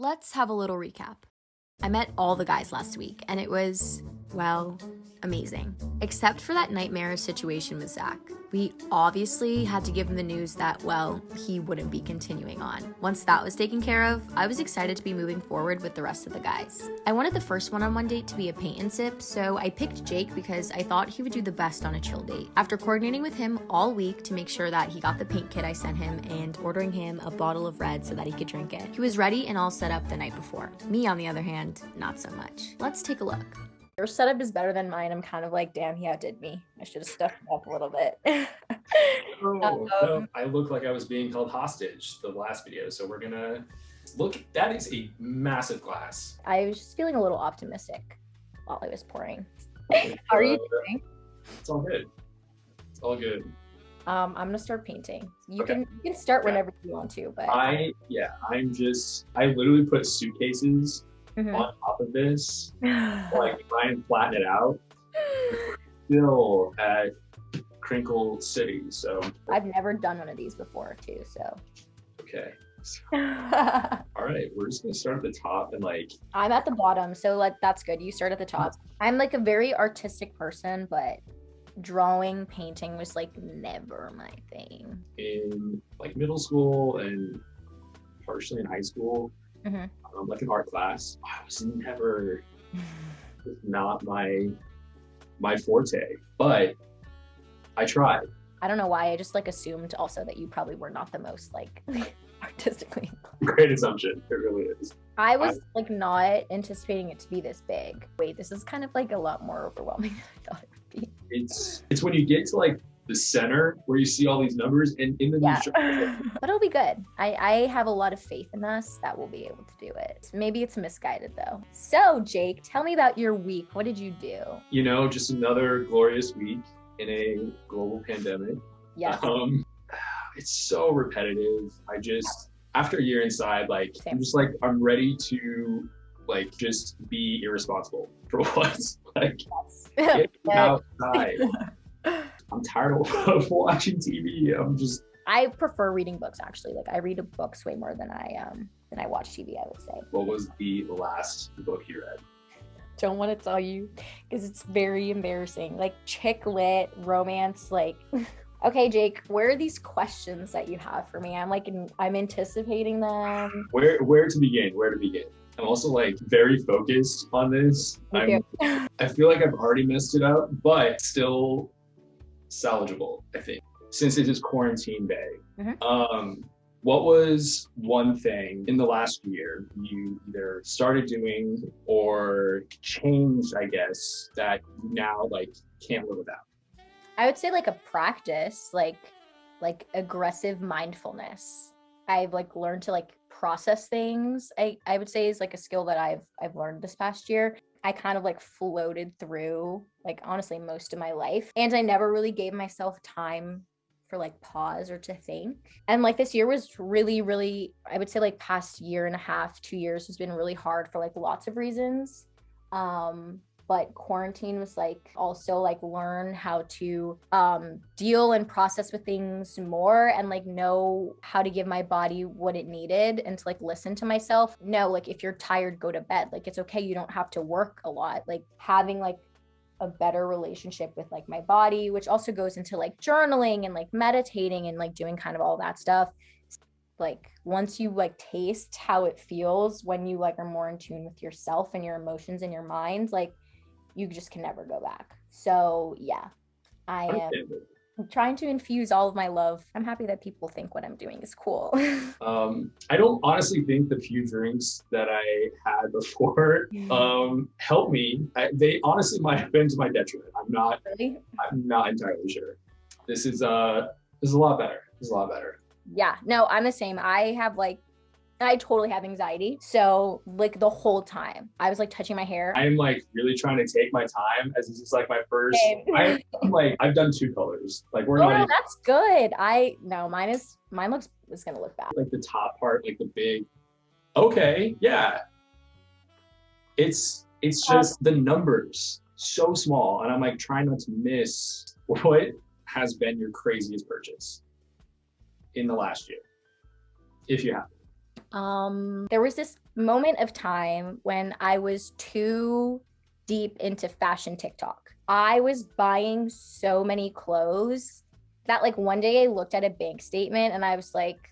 Let's have a little recap. I met all the guys last week, and it was, well, amazing. Except for that nightmare situation with Zach. We obviously had to give him the news that, well, he wouldn't be continuing on. Once that was taken care of, I was excited to be moving forward with the rest of the guys. I wanted the first one-on-one date to be a paint and sip, so I picked Jake because I thought he would do the best on a chill date. After coordinating with him all week to make sure that he got the paint kit I sent him and ordering him a bottle of red so that he could drink it, he was ready and all set up the night before. Me, on the other hand, not so much. Let's take a look. Your setup is better than mine. I'm kind of like, damn, he outdid me. I should have stuffed him up a little bit. No, I looked like I was being held hostage the last video, so we're gonna look. That is a massive glass. I was just feeling a little optimistic while I was pouring. How are you doing? It's all good. It's all good. I'm gonna start painting. You can start whenever you want to, but I literally put suitcases on top of this, like try and flatten it out. Still at Crinkle City, so I've never done one of these before too, so okay. All right, we're just gonna start at the top and like I'm at the bottom, so like that's good. You start at the top. I'm like a very artistic person, but drawing, painting was like never my thing. In like middle school and partially in high school, like an art class, I was never not my forte, but I tried. I don't know why. I just like assumed also that you probably were not the most like artistically. Great assumption. It really is. I was like not anticipating it to be this big. Wait, this is kind of like a lot more overwhelming than I thought it would be. It's when you get to like the center where you see all these numbers and in the but it'll be good. I have a lot of faith in us that we'll be able to do it. Maybe it's misguided though. So Jake, tell me about your week. What did you do? You know, just another glorious week in a global pandemic. Yeah. It's so repetitive. After a year inside, like I'm ready to like just be irresponsible for once. Like get outside. I'm tired of watching TV. I prefer reading books actually. Like I read books way more than I watch TV, I would say. What was the last book you read? Don't want to tell you because it's very embarrassing. Like chick lit, romance, like okay, Jake, where are these questions that you have for me? I'm anticipating them. Where to begin? I'm also like very focused on this. I feel like I've already messed it up, but still salvageable, I think. Since it is quarantine day, what was one thing in the last year you either started doing or changed, I guess, that you now like can't live without? I would say like a practice, like aggressive mindfulness. I've like learned to like process things. I would say is like a skill that I've learned this past year. I kind of like floated through like honestly most of my life, and I never really gave myself time for like pause or to think. And like this year was really, I would say like past year and a half, 2 years has been really hard for like lots of reasons. But quarantine was like also like learn how to deal and process with things more and like know how to give my body what it needed and to like listen to myself. No, like if you're tired, go to bed. Like it's okay. You don't have to work a lot. Like having like a better relationship with like my body, which also goes into like journaling and like meditating and like doing kind of all that stuff. Like once you like taste how it feels when you like are more in tune with yourself and your emotions and your mind, like you just can never go back. So yeah, I am trying to infuse all of my love. I'm happy that people think what I'm doing is cool. I don't honestly think the few drinks that I had before helped me. They honestly might have been to my detriment. I'm not entirely sure. This is a lot better. Yeah, no, I'm the same. I totally have anxiety. So like the whole time I was like touching my hair. I'm like really trying to take my time as this is like my first, I've done 2 colors. Like that's good. Mine is gonna look bad. Like the top part, like the big, okay, yeah. It's just the numbers so small. And I'm like trying not to miss what has been your craziest purchase in the last year, if you have. There was this moment of time when I was too deep into fashion TikTok. I was buying so many clothes that like one day I looked at a bank statement and I was like,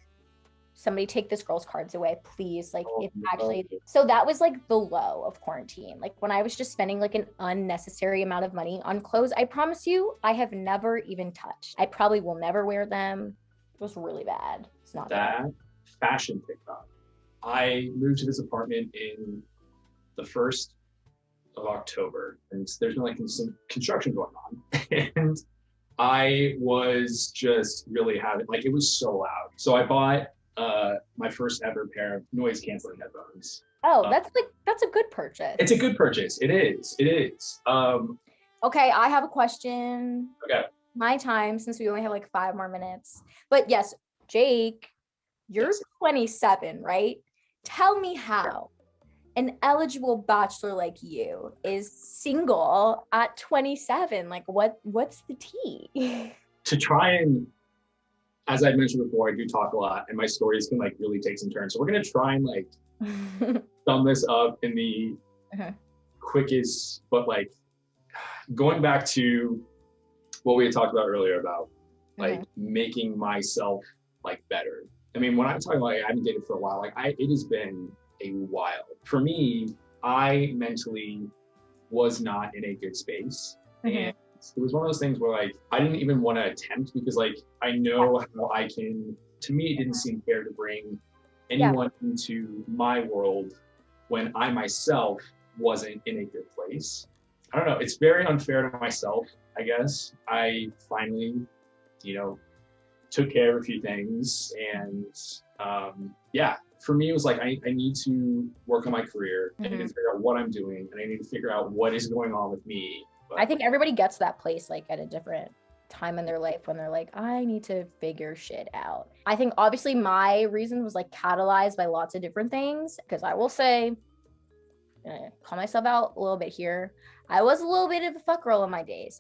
somebody take this girl's cards away, please. Like it's actually, so that was like the low of quarantine. Like when I was just spending like an unnecessary amount of money on clothes, I promise you, I have never even touched. I probably will never wear them. It was really bad. It's not That bad. fashion TikTok. I moved to this apartment in the 1st of October, and there's been like some construction going on. And I was just really having, like, it was so loud. So I bought my first ever pair of noise canceling headphones. Oh, that's a good purchase. It's a good purchase. It is. It is. Okay, I have a question. Okay. My time, since we only have like 5 more minutes. But yes, Jake, you're Yes. 27, right? Tell me how an eligible bachelor like you is single at 27. Like what's the tea? To try and, as I mentioned before, I do talk a lot, and my stories can like really take some turns. So we're gonna try and like sum this up in the quickest, but like going back to what we had talked about earlier about like making myself like better. I mean, when I'm talking about like, I haven't dated for a while, like it has been a while. For me, I mentally was not in a good space. And it was one of those things where like I didn't even want to attempt because like I know how I can, to me it didn't seem fair to bring anyone into my world when I myself wasn't in a good place. I don't know, it's very unfair to myself, I guess. I finally, took care of a few things, and for me it was like I need to work on my career. I need to figure out what I'm doing, and I need to figure out what is going on with me. I think everybody gets to that place like at a different time in their life when they're like, I need to figure shit out. I think obviously my reason was like catalyzed by lots of different things, because I will say, call myself out a little bit here, I was a little bit of a fuck girl in my days.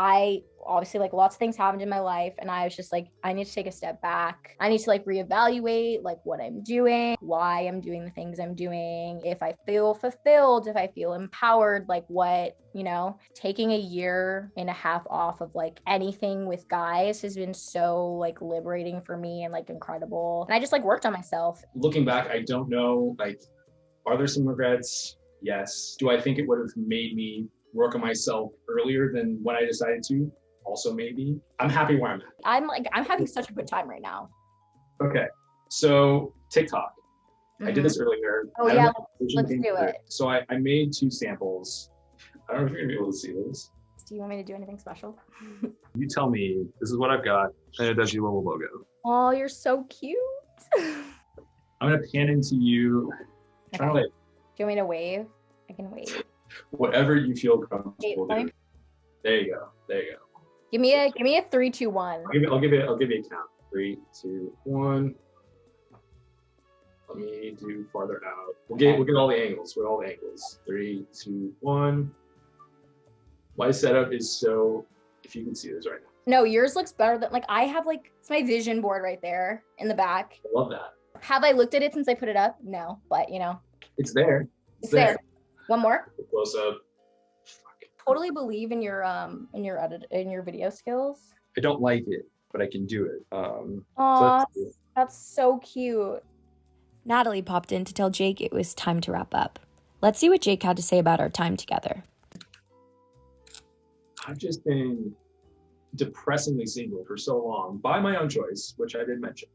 I obviously, like, lots of things happened in my life, and I was just like, I need to take a step back. I need to like reevaluate like what I'm doing, why I'm doing the things I'm doing, if I feel fulfilled, if I feel empowered, like what, taking 1.5 years off of like anything with guys has been so like liberating for me and like incredible. And I just like worked on myself. Looking back, I don't know, like, are there some regrets? Yes. Do I think it would have made me work on myself earlier than when I decided to? Also maybe. I'm happy where I'm at. I'm having such a good time right now. Okay, so TikTok. I did this earlier. Oh yeah, let's do it. So I made 2 samples. I don't know if you're gonna be able to see this. Do you want me to do anything special? You tell me. This is what I've got, and it does your little logo. Oh, you're so cute. I'm gonna pan into you. Trying to like. Do you want me to wave? I can wave. Whatever you feel comfortable doing. There you go. Give me a 3, 2, 1. I'll give you a count. 3, 2, 1. Let me do farther out. We'll get all the angles. 3, 2, 1. My setup is so, if you can see this right now. No, yours looks better than, like, I have like, it's my vision board right there in the back. I love that. Have I looked at it since I put it up? No, but It's there. It's there. One more. Close up. Totally believe in your video skills. I don't like it, but I can do it. Aw, that's so cute. Natalie popped in to tell Jake it was time to wrap up. Let's see what Jake had to say about our time together. I've just been depressingly single for so long by my own choice, which I did mention.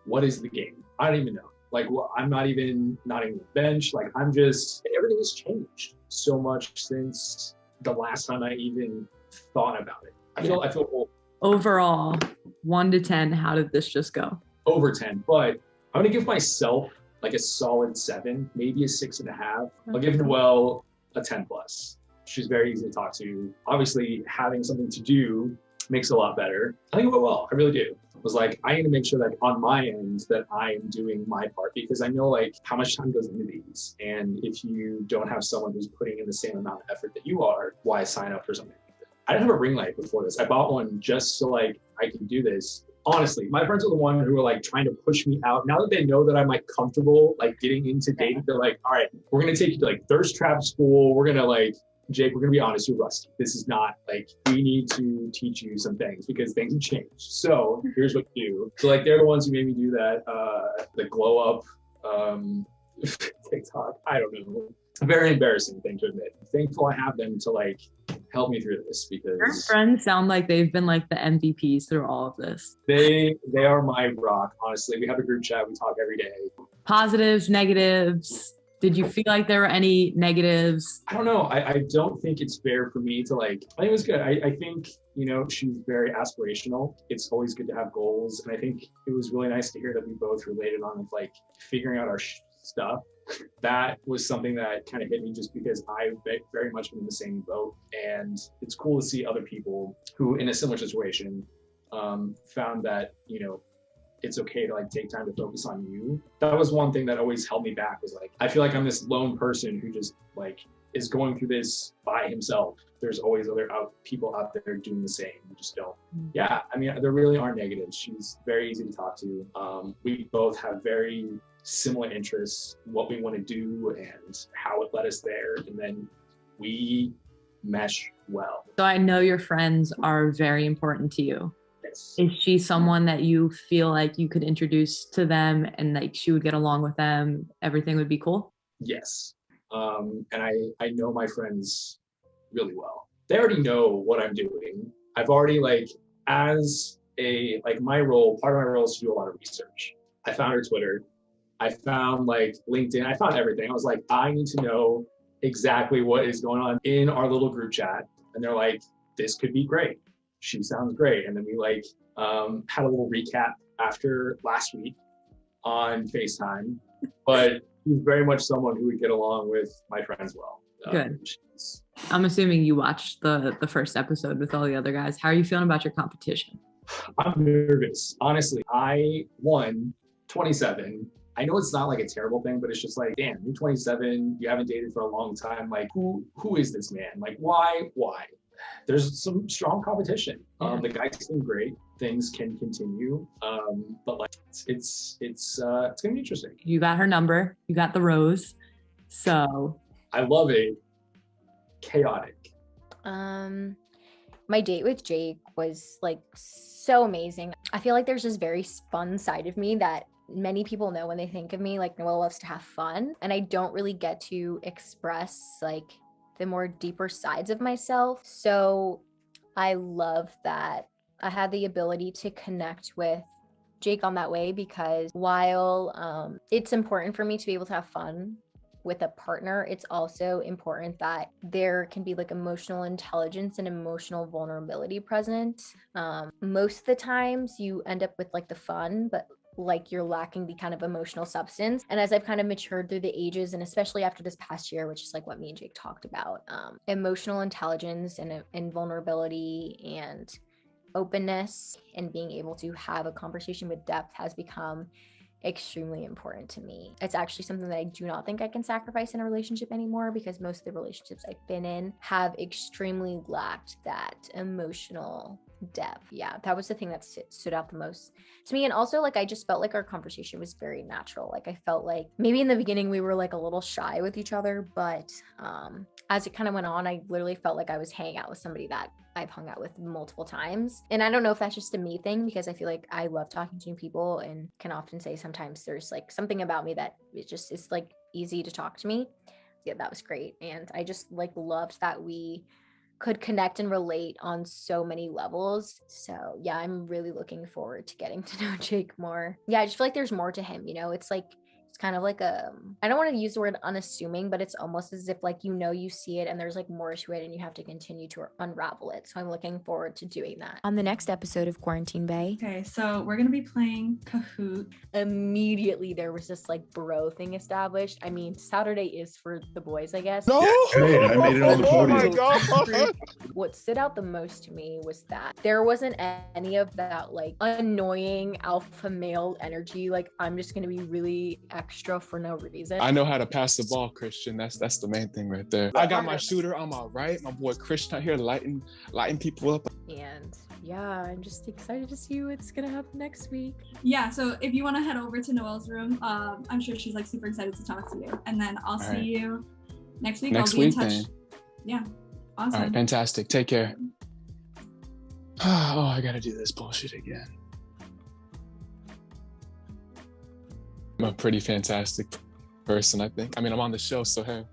What is the game? I don't even know. Like, well, I'm not even the bench. Like, everything has changed so much since the last time I even thought about it. I feel old. Overall, 1 to 10, how did this just go? Over 10, but I'm gonna give myself like a solid 7, maybe a 6.5. I'll give Noelle a 10 plus. She's very easy to talk to. Obviously, having something to do makes it a lot better. I think it went well. I really do. It was like, I need to make sure that on my end that I am doing my part, because I know like how much time goes into these. And if you don't have someone who's putting in the same amount of effort that you are, why sign up for something like that? I didn't have a ring light before this. I bought one just so like I can do this. honestly, my friends are the ones who are like trying to push me out. Now that they know that I'm like comfortable, like getting into dating, they're like, all right, we're going to take you to like thirst trap school. We're going to like, Jake, we're going to be honest, you're rusty. This is not like, we need to teach you some things because things have changed. So here's what you do. So like, they're the ones who made me do that, the glow up TikTok. I don't know. A very embarrassing thing to admit. I'm thankful I have them to like help me through this because Your friends sound like they've been like the MVPs through all of this. they are my rock. Honestly, we have a group chat. We talk every day. Positives, negatives. Did you feel like there were any negatives? I don't know. I don't think it's fair for me to like, I think it was good. I think, you know, she's very aspirational. It's always good to have goals. And I think it was really nice to hear that we both related on with like figuring out our stuff. That was something that kind of hit me just because I've very much been in the same boat. And it's cool to see other people who in a similar situation found that, you know, it's okay to like take time to focus on you. That was one thing that always held me back was like, I feel like I'm this lone person who just like is going through this by himself. There's always other people out there doing the same. You just don't. Yeah, I mean, there really are negatives. She's very easy to talk to. We both have very similar interests, what we want to do and how it led us there. And then we mesh well. So I know your friends are very important to you. Yes. Is she someone that you feel like you could introduce to them and like she would get along with them? Everything would be cool? Yes. And I know my friends really well. They already know what I'm doing. I've already like, as a, like my role, part of my role is to do a lot of research. I found her Twitter. I found like LinkedIn. I found everything. I was like, I need to know exactly what is going on in our little group chat. And they're like, this could be great. She sounds great. And then we like had a little recap after last week on FaceTime. But she's very much someone who would get along with my friends well. Good. I'm assuming you watched the first episode with all the other guys. How are you feeling about your competition? I'm nervous. Honestly, I won 27. I know it's not like a terrible thing, but it's just like, damn, you're 27, you haven't dated for a long time. Like, who is this man? Like, why? There's some strong competition. The guys seem great. Things can continue. But like, it's gonna be interesting. You got her number. You got the rose. So I love it. Chaotic. My date with Jake was like so amazing. I feel like there's this very fun side of me that many people know when they think of me. Like, Noelle loves to have fun, and I don't really get to express like the more deeper sides of myself. So I love that I had the ability to connect with Jake on that way, because while it's important for me to be able to have fun with a partner, it's also important that there can be like emotional intelligence and emotional vulnerability present. Most of the times you end up with like the fun, but like you're lacking the kind of emotional substance. And as I've kind of matured through the ages, and especially after this past year, which is like what me and Jake talked about, emotional intelligence and vulnerability and openness and being able to have a conversation with depth has become extremely important to me. It's actually something that I do not think I can sacrifice in a relationship anymore, because most of the relationships I've been in have extremely lacked that emotional depth. Yeah, that was the thing that stood out the most to me. And also, like, I just felt like our conversation was very natural. Like, I felt like maybe in the beginning we were like a little shy with each other, but as it kind of went on, I literally felt like I was hanging out with somebody that I've hung out with multiple times. And I don't know if that's just a me thing, because I feel like I love talking to new people and can often say sometimes there's like something about me that it just is like easy to talk to me. Yeah, that was great. And I just like loved that we could connect and relate on so many levels. So yeah, I'm really looking forward to getting to know Jake more. Yeah, I just feel like there's more to him, you know. It's like, it's kind of like I don't want to use the word unassuming, but it's almost as if like, you know, you see it and there's like more to it and you have to continue to unravel it. So I'm looking forward to doing that. On the next episode of Quarantine Bay. Okay, so we're gonna be playing Kahoot. Immediately there was this like bro thing established. I mean, Saturday is for the boys, I guess. No! Hey, I made it on the Oh my podium. god! What stood out the most to me was that there wasn't any of that like annoying alpha male energy. Like, I'm just gonna be really extra extra for no reason. I know how to pass the ball, Christian. That's the main thing right there. I got my shooter on my right, my boy Christian out here lighting people up. And yeah, I'm just excited to see what's gonna happen next week. Yeah, so if you want to head over to Noelle's room, I'm sure she's like super excited to talk to you. And then I'll see you next week. Next I'll be week in touch. then. Yeah, awesome. All right, fantastic. Take care. Oh, I gotta do this bullshit again. I'm a pretty fantastic person, I think. I mean, I'm on the show, so hey.